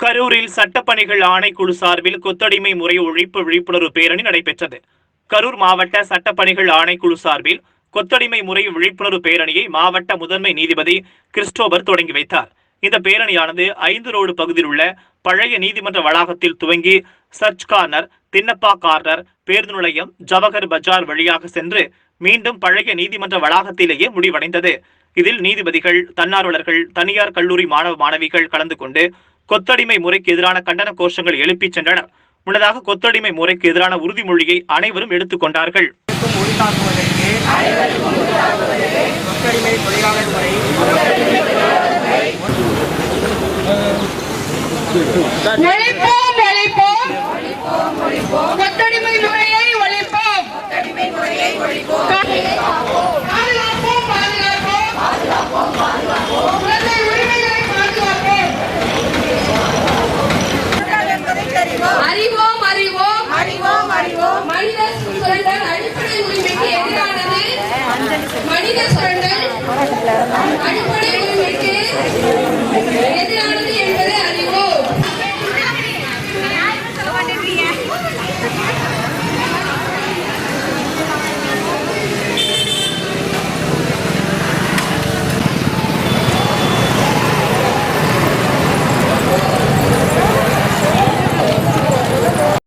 கரூரில் சட்டப்பணிகள் ஆணைக்குழு சார்பில் கொத்தடிமை முறை ஒழிப்பு விழிப்புணர்வு பேரணி நடைபெற்றது. கரூர் மாவட்ட சட்டப்பணிகள் ஆணைக்குழு சார்பில் கொத்தடிமை முறை விழிப்புணர்வு பேரணியை மாவட்ட முதன்மை நீதிபதி கிறிஸ்டோபர் தொடங்கி வைத்தார். இந்த பேரணியானது 5 ரோடு பகுதியில் உள்ள பழைய நீதிமன்ற வளாகத்தில் துவங்கி சர்ச் கார்னர், தின்னப்பா கார்னர், பேருந்து நிலையம், ஜவஹர் பஜார் வழியாக சென்று மீண்டும் பழைய நீதிமன்ற வளாகத்திலேயே முடிவடைந்தது. இதில் நீதிபதிகள், தன்னார்வலர்கள், தனியார் கல்லூரி மாணவ மாணவிகள் கலந்து கொண்டு கொத்தடிமை முறைக்கு எதிரான கண்டன கோஷங்கள் எழுப்பி சென்றனர். முன்னதாக கொத்தடிமை முறைக்கு எதிரான உறுதிமொழியை அனைவரும் எடுத்துக் கொண்டார்கள். அறிவோம் அறிவோம் அறிவோம் அறிவோம் மனித சுரண்டல் அடிப்படை உரிமைக்கு எதிரானது. மனித சுரண்டல் அடிப்படை